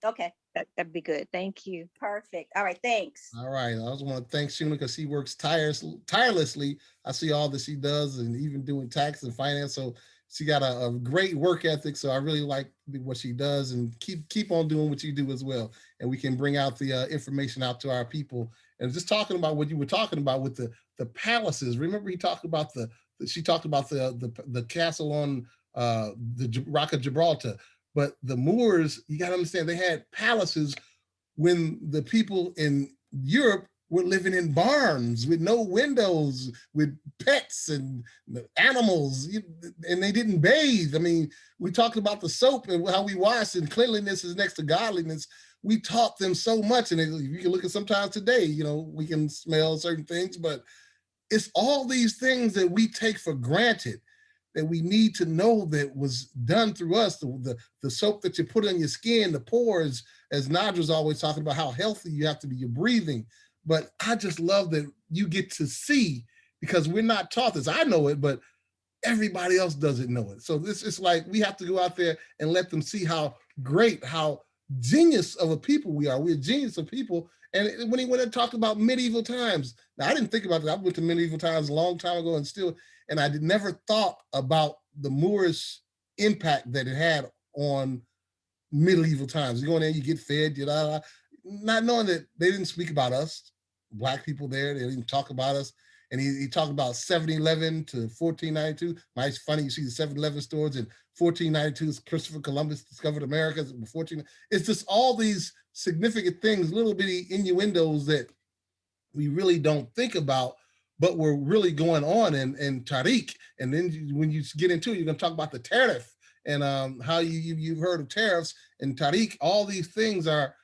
Okay. That'd be good. Thank you. Perfect. All right. Thanks. All right. I also want to thank Shuna, because she works tirelessly. I see all that she does, and even doing tax and finance. So she got a great work ethic. So I really like what she does, and keep on doing what you do as well. And we can bring out the information out to our people. And just talking about what you were talking about with the palaces. Remember, she talked about the castle on the Rock of Gibraltar. But the Moors, you got to understand, they had palaces when the people in Europe were living in barns with no windows, with pets and animals, and they didn't bathe. I mean, we talked about the soap and how we wash, and cleanliness is next to godliness. we taught them so much. And you can look at sometimes today, you know, we can smell certain things, but it's all these things that we take for granted that we need to know that was done through us. The soap that you put on your skin, the pores, as Nadra's always talking about how healthy you have to be, your breathing. But I just love that you get to see, because we're not taught this. I know it, but everybody else doesn't know it. So this is like, we have to go out there and let them see how great, how genius of a people we are. We're a genius of people. And when he went and talked about medieval times, now I didn't think about that. I went to medieval times a long time ago and I never thought about the Moorish impact that it had on medieval times. You go in there, you get fed, not knowing that they didn't speak about us, Black people there. They didn't talk about us. And he talked about 1711 to 1492. It's funny, you see the 7-Eleven stores in 1492, Christopher Columbus discovered America. It's just all these significant things, little bitty innuendos that we really don't think about, but we're really going on in Tariq. And then when you get into it, you're going to talk about the tariff and how you've heard of tariffs and Tariq. All these things are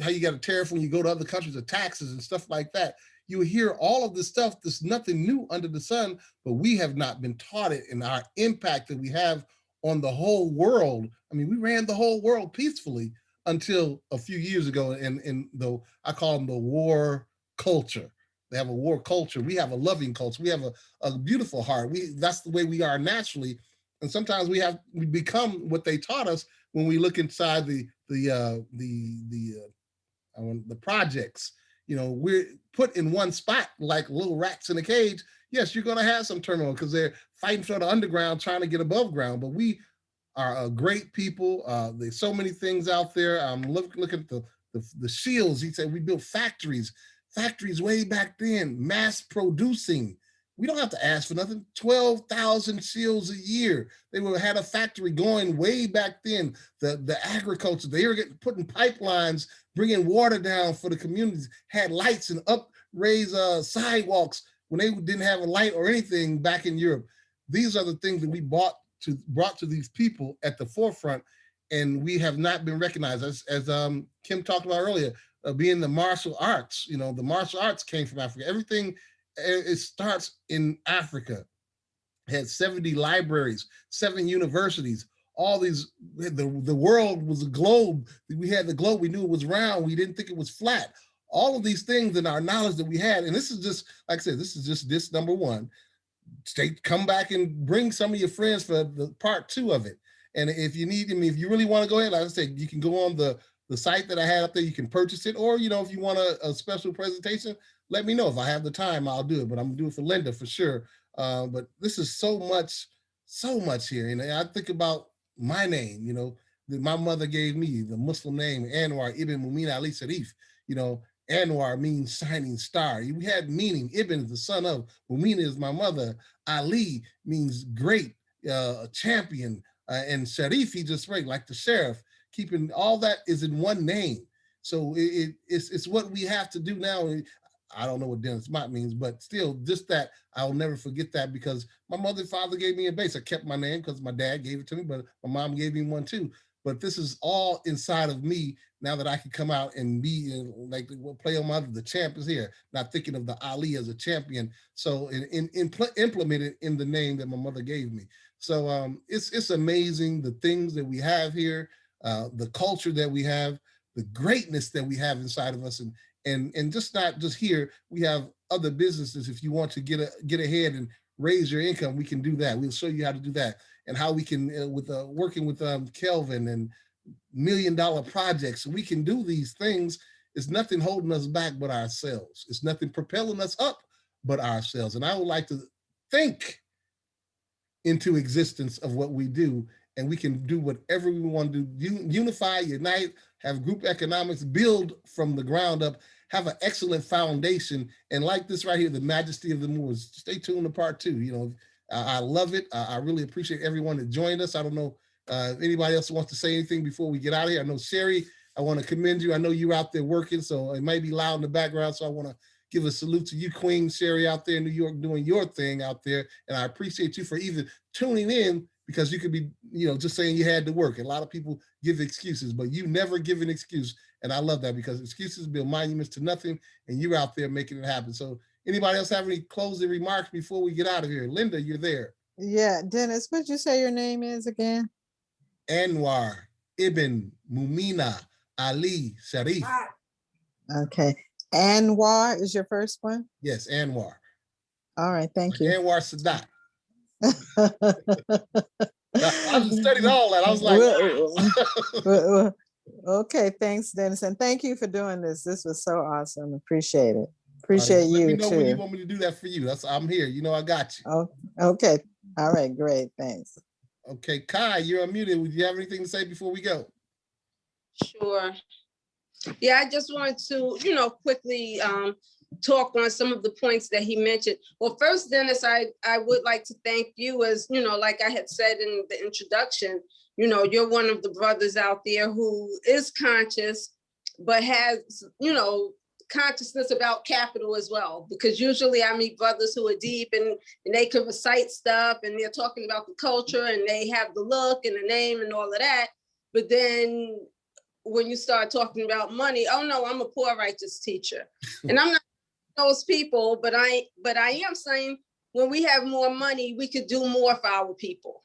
how you got a tariff when you go to other countries, of taxes and stuff like that. You hear all of this stuff. There's nothing new under the sun, but we have not been taught it, and our impact that we have on the whole world. I mean, we ran the whole world peacefully until a few years ago, and though I call them the war culture. They have a war culture. We have a loving culture. We have a beautiful heart. That's the way we are naturally. And sometimes we become what they taught us when we look inside the projects. You know, we're put in one spot like little rats in a cage. Yes, you're going to have some turmoil because they're fighting for the underground, trying to get above ground. But we are a great people. There's so many things out there. Look at the shields. He said we built factories way back then, mass producing. We don't have to ask for nothing. 12,000 shields a year. They had a factory going way back then. The agriculture, they were putting pipelines, bringing water down for the communities, had lights and raised sidewalks when they didn't have a light or anything back in Europe. These are the things that we brought to these people at the forefront, and we have not been recognized. As Kim talked about earlier, being the martial arts. You know, the martial arts came from Africa. Everything, it starts in Africa. It had 70 libraries, 7 universities, all these, the world was a globe. We had the globe, we knew it was round, we didn't think it was flat. All of these things in our knowledge that we had, and this is just, like I said, this is just this number one. Come back and bring some of your friends for the part 2 of it. And if you need, if you really want to go ahead, like I said, you can go on the site that I had up there, you can purchase it, or, you know, if you want a special presentation, let me know. If I have the time, I'll do it, but I'm gonna do it for Linda for sure. But this is so much here. And I think about my name, you know, that my mother gave me, the Muslim name, Anwar Ibn Mumin Ali Sharif. You know, Anwar means shining star. We had meaning. Ibn is the son of, Mumin is my mother. Ali means great, champion. And Sharif, he just right, like the sheriff. Keeping all that is in one name. So it's what we have to do now. I don't know what Dennis Mott means, but still, just that, I'll never forget that, because my mother and father gave me a base. I kept my name because my dad gave it to me, but my mom gave me one too. But this is all inside of me now that I can come out and be like play on the champ is here. Not thinking of the Ali as a champion. So implement it in the name that my mother gave me. So it's amazing the things that we have here, the culture that we have, the greatness that we have inside of us, and just not just here. We have other businesses. If you want to get ahead and raise your income, we can do that. We'll show you how to do that, and how we can with working with Kelvin and $1 million projects. We can do these things. It's nothing holding us back but ourselves. It's nothing propelling us up but ourselves. And I would like to think into existence of what we do, and we can do whatever we want to do. Unify, unite, have group economics, build from the ground up, have an excellent foundation. And like this right here, the Majesty of the Moors. Stay tuned to part 2. You know, I love it. I really appreciate everyone that joined us. I don't know if anybody else wants to say anything before we get out of here. I know Sherry, I want to commend you. I know you're out there working, so it might be loud in the background. So I want to give a salute to you, Queen Sherry, out there in New York, doing your thing out there. And I appreciate you for even tuning in, because you could be, you know, just saying you had to work. A lot of people give excuses, but you never give an excuse. And I love that because excuses build monuments to nothing, and you're out there making it happen. So anybody else have any closing remarks before we get out of here? Linda, you're there. Yeah, Dennis, what'd you say your name is again? Anwar Ibn Mumina Ali Sharif. Okay. Anwar is your first one? Yes, Anwar. All right, thank you. Anwar Sadat. I just studied all that. I was like, wow. Okay, thanks, Dennis. And thank you for doing this. This was so awesome. Appreciate it. Appreciate Let me you know too. when you want me to do that for you. I'm here. You know, I got you. Oh, okay. All right, great. Thanks. Okay, Kai, you're unmuted. Would you have anything to say before we go? Sure. Yeah, I just wanted to, quickly talk on some of the points that he mentioned. Well, first, Dennis, I would like to thank you as, like I had said in the introduction, you're one of the brothers out there who is conscious, but has, consciousness about capital as well. Because usually I meet brothers who are deep and they can recite stuff and they're talking about the culture and they have the look and the name and all of that. But then when you start talking about money, oh no, I'm a poor righteous teacher. And I'm not those people, but I am saying when we have more money, we could do more for our people.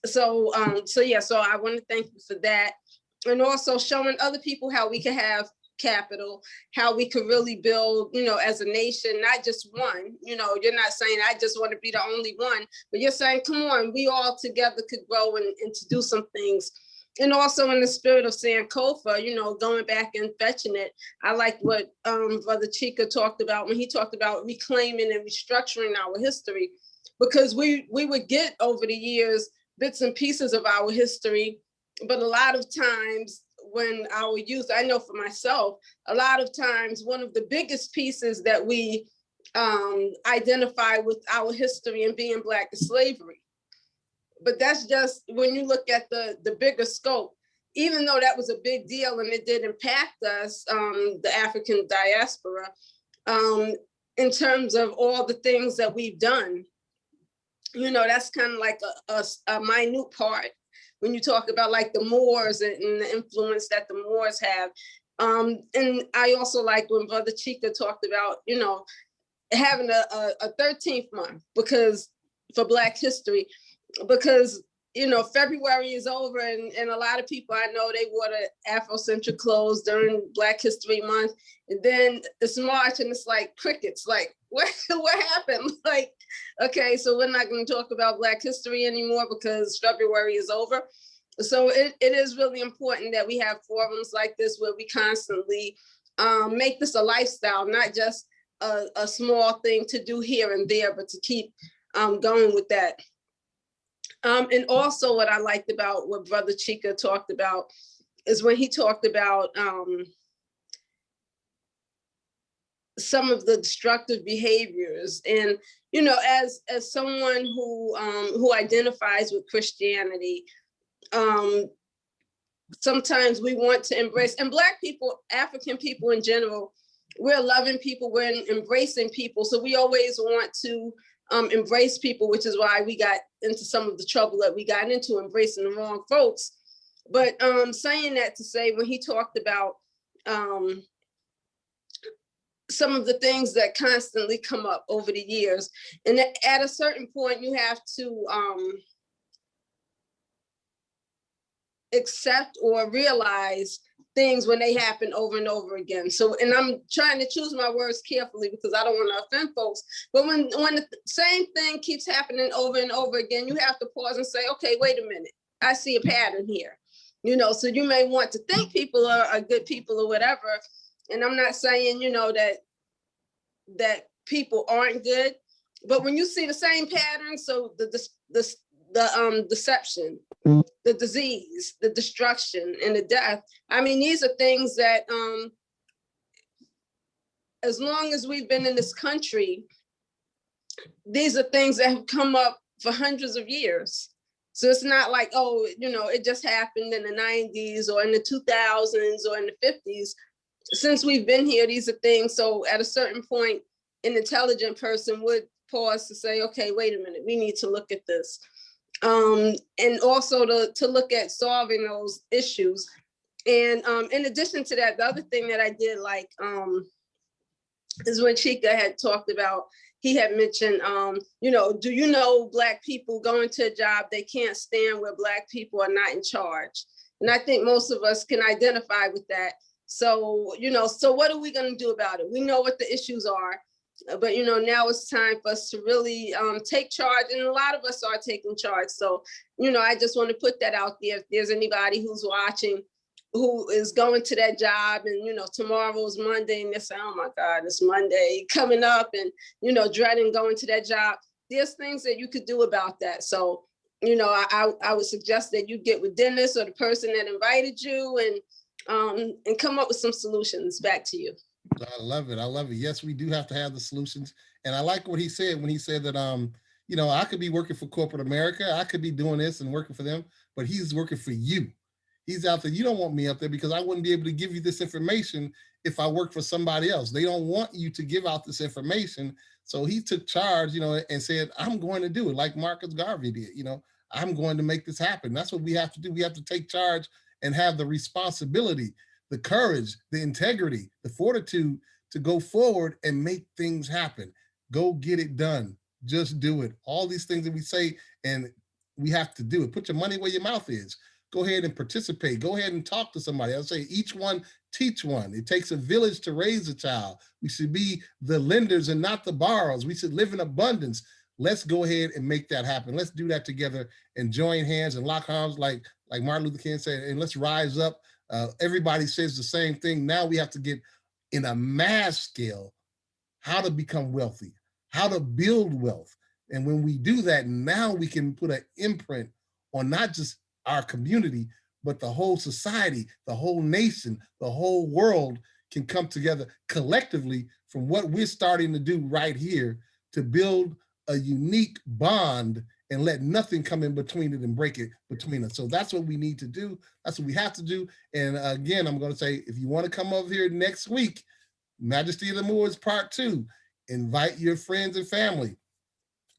So I want to thank you for that. And also showing other people how we can have capital, how we could really build, as a nation, not just one. You're not saying I just want to be the only one, but you're saying, come on, we all together could grow and to do some things. And also in the spirit of Sankofa, going back and fetching it. I like what Brother Chika talked about when he talked about reclaiming and restructuring our history, because we would get over the years bits and pieces of our history, but a lot of times when our youth, I know for myself, a lot of times one of the biggest pieces that we identify with our history and being Black is slavery. But that's just when you look at the bigger scope, even though that was a big deal and it did impact us, the African diaspora, in terms of all the things that we've done, that's kind of like a minute part when you talk about like the Moors and the influence that the Moors have. And I also like when Brother Chika talked about, having a 13th month for Black history, because February is over and a lot of people I know, they wore the Afrocentric clothes during Black History Month, and then it's March and it's like crickets, like what happened? Like, okay, so we're not going to talk about Black history anymore because February is over. So it is really important that we have forums like this where we constantly make this a lifestyle, not just a small thing to do here and there, but to keep going with that. And also what I liked about what Brother Chika talked about is when he talked about some of the destructive behaviors. And, as someone who identifies with Christianity, sometimes we want to embrace, and Black people, African people in general, we're loving people, we're embracing people. So we always want to embrace people, which is why we got into some of the trouble that we got into, embracing the wrong folks. But saying that to say, when he talked about some of the things that constantly come up over the years, and at a certain point, you have to accept or realize things when they happen over and over again. So, and I'm trying to choose my words carefully because I don't want to offend folks, but when the same thing keeps happening over and over again, you have to pause and say, okay, wait a minute, I see a pattern here. So you may want to think people are good people or whatever. And I'm not saying, that people aren't good, but when you see the same pattern, so the deception, the disease, the destruction, and the death. I mean, these are things that, as long as we've been in this country, these are things that have come up for hundreds of years. So it's not like, oh, it just happened in the 90s or in the 2000s or in the 50s. Since we've been here, these are things. So at a certain point, an intelligent person would pause to say, okay, wait a minute, we need to look at this. And also to look at solving those issues. And in addition to that, the other thing that I did like is when Chica had talked about, he had mentioned, you know, do you know Black people going to a job they can't stand where Black people are not in charge? And I think most of us can identify with that. So, you know, so what are we going to do about it? We know what the issues are, but, you know, now it's time for us to really take charge. And a lot of us are taking charge. So, you know, I just want to put that out there. If there's anybody who's watching who is going to that job, and, you know, tomorrow's Monday, and they say, oh my God, it's Monday coming up, and, you know, dreading going to that job, there's things that you could do about that. So, you know, I would suggest that you get with Dennis or the person that invited you, and come up with some solutions. Back to you. I love it. I love it. Yes, we do have to have the solutions. And I like what he said when he said that, you know, I could be working for corporate America. I could be doing this and working for them, but he's working for you. He's out there. You don't want me up there because I wouldn't be able to give you this information if I worked for somebody else. They don't want you to give out this information. So he took charge, you know, and said, I'm going to do it like Marcus Garvey did. You know, I'm going to make this happen. That's what we have to do. We have to take charge and have the responsibility, the courage, the integrity, the fortitude to go forward and make things happen. Go get it done. Just do it. All these things that we say, and we have to do it. Put your money where your mouth is. Go ahead and participate. Go ahead and talk to somebody. I'll say each one teach one. It takes a village to raise a child. We should be the lenders and not the borrowers. We should live in abundance. Let's go ahead and make that happen. Let's do that together and join hands and lock arms like Martin Luther King said, and let's rise up. Everybody says the same thing. Now we have to get in a mass scale how to become wealthy, how to build wealth. And when we do that, now we can put an imprint on not just our community, but the whole society, the whole nation, the whole world can come together collectively from what we're starting to do right here to build a unique bond and let nothing come in between it and break it between us. So that's what we need to do. That's what we have to do. And again, I'm going to say, if you want to come over here next week, Majesty of the Moors Part 2, invite your friends and family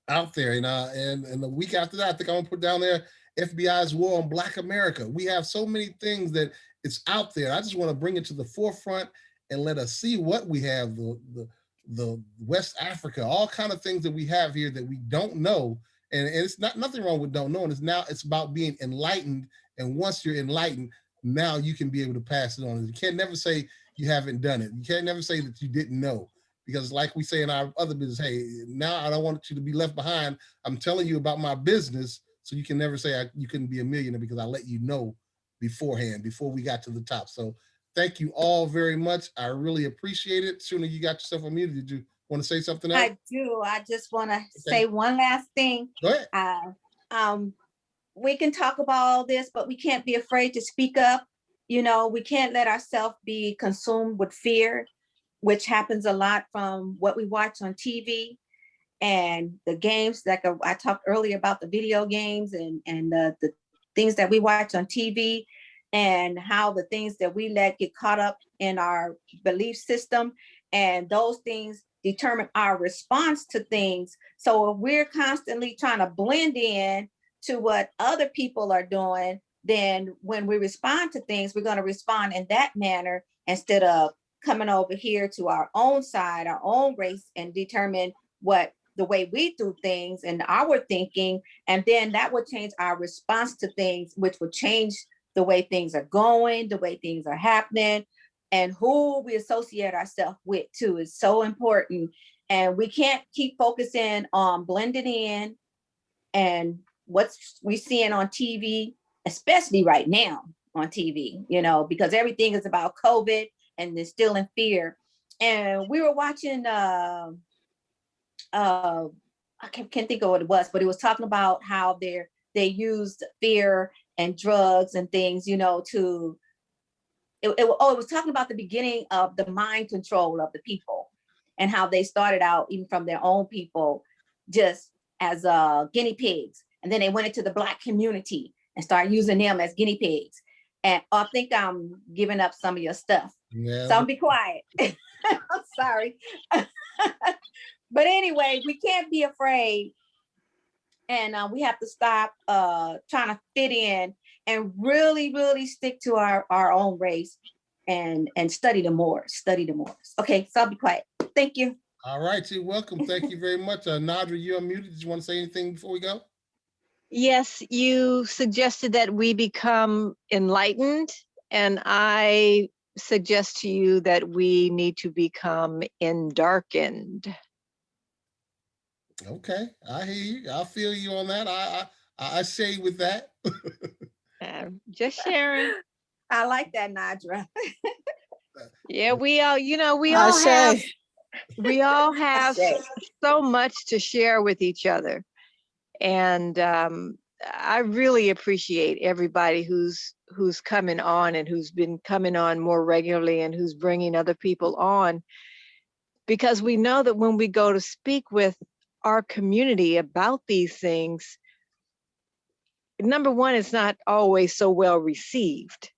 out there. And the week after that, I think I'm going to put down there FBI's War on Black America. We have so many things that it's out there. I just want to bring it to the forefront and let us see what we have, the West Africa, all kind of things that we have here that we don't know. And it's not nothing wrong with don't know. And it's about being enlightened. And once you're enlightened, now you can be able to pass it on. You can't never say you haven't done it. You can't never say that you didn't know. Because like we say in our other business, hey, now I don't want you to be left behind. I'm telling you about my business. So you can never say you couldn't be a millionaire because I let you know beforehand, before we got to the top. So thank you all very much. I really appreciate it. Sooner you got yourself unmuted. Did you want to say something else? I do. I just want to say one last thing. Go ahead. We can talk about all this, but we can't be afraid to speak up. You know, we can't let ourselves be consumed with fear, which happens a lot from what we watch on TV. And the games that I talked earlier about, the video games and the things that we watch on TV, and how the things that we let get caught up in our belief system, and those things determine our response to things. So if we're constantly trying to blend in to what other people are doing, then when we respond to things, we're going to respond in that manner instead of coming over here to our own side, our own race, and determine the way we do things and our thinking. And then that would change our response to things, which would change the way things are going, the way things are happening, and who we associate ourselves with too is so important. And we can't keep focusing on blending in and what we're seeing on TV, especially right now on TV, you know, because everything is about COVID and they're still in fear. And we were watching, I can't think of what it was, but it was talking about how they used fear and drugs and things, you know, it was talking about the beginning of the mind control of the people and how they started out even from their own people just as guinea pigs. And then they went into the Black community and started using them as guinea pigs. And I think I'm giving up some of your stuff. Yeah. So I'm be quiet. I'm sorry. But anyway, we can't be afraid. And we have to stop trying to fit in and really, really stick to our own race and study the Moors, Okay, so I'll be quiet. Thank you. All right, you're welcome. Thank you very much. Nadra, you're unmuted. Did you want to say anything before we go? Yes, you suggested that we become enlightened, and I suggest to you that we need to become endarkened. Okay, I hear you. I feel you on that. I say with that. Just sharing. I like that, Nadra. Yeah, we all, we Ashe. all have Ashe. so much to share with each other. And I really appreciate everybody who's coming on and who's been coming on more regularly and who's bringing other people on, because we know that when we go to speak with our community about these things, number one, it's not always so well received.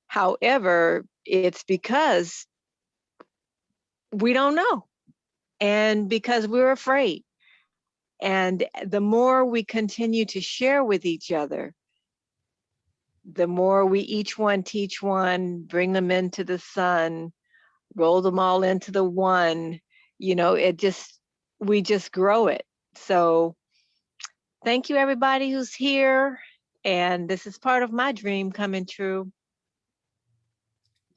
However, it's because we don't know and because we're afraid. And the more we continue to share with each other, the more we each one teach one, bring them into the sun, roll them all into the one, we just grow it. So thank you, everybody who's here. And this is part of my dream coming true.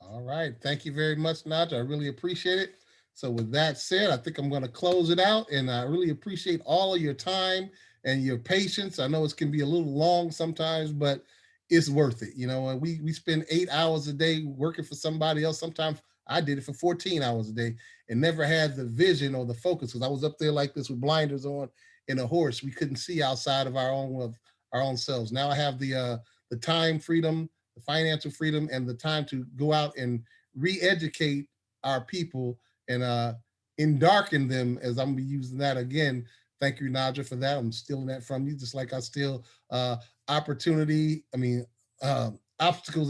All right. Thank you very much, Nadja. I really appreciate it. So with that said, I think I'm going to close it out, and I really appreciate all of your time and your patience. I know it can be a little long sometimes, but it's worth it. And we spend 8 hours a day working for somebody else. Sometimes I did it for 14 hours a day and never had the vision or the focus, because I was up there like this with blinders on in a horse. We couldn't see outside of our own selves. Now I have the time freedom, the financial freedom, and the time to go out and re-educate our people and endarken them, as I'm gonna be using that again. Thank you, Nadja, for that. I'm stealing that from you, just like I steal obstacles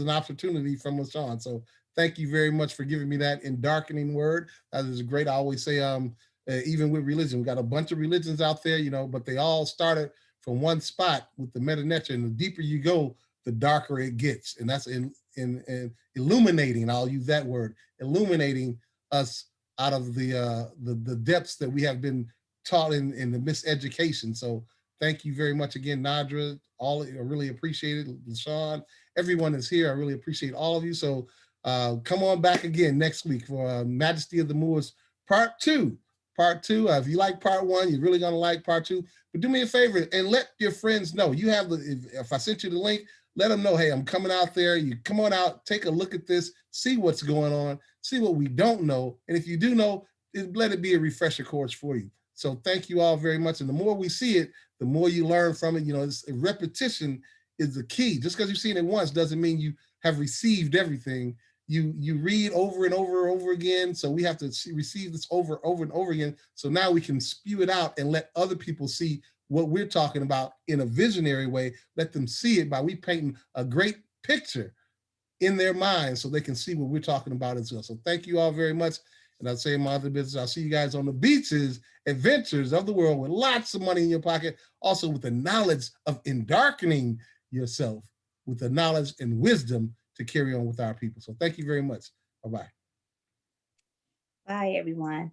and opportunity from LaShawn. So thank you very much for giving me that endarkening word. That is great. I always say, even with religion, we got a bunch of religions out there, but they all started from one spot with the Meta Nature, and the deeper you go, the darker it gets. And that's in illuminating. I'll use that word, illuminating us out of the depths that we have been taught in the miseducation. So thank you very much again, Nadra. I really appreciate it. LaShawn, everyone is here. I really appreciate all of you. So come on back again next week for Majesty of the Moors Part 2. If you like Part 1, you're really gonna like Part 2. But do me a favor and let your friends know. You have if I sent you the link, let them know, hey, I'm coming out there. You come on out, take a look at this, see what's going on, see what we don't know. And if you do know, let it be a refresher course for you. So thank you all very much. And the more we see it, the more you learn from it. Repetition is the key. Just because you've seen it once doesn't mean you have received everything. You read over and over again. So we have to receive this over and over again. So now we can spew it out and let other people see what we're talking about in a visionary way. Let them see it by we painting a great picture in their minds so they can see what we're talking about as well. So thank you all very much. And I'll say in my other business, I'll see you guys on the beaches, adventures of the world with lots of money in your pocket, also with the knowledge of endarkening yourself with the knowledge and wisdom to carry on with our people. So thank you very much. Bye-bye. Bye, everyone.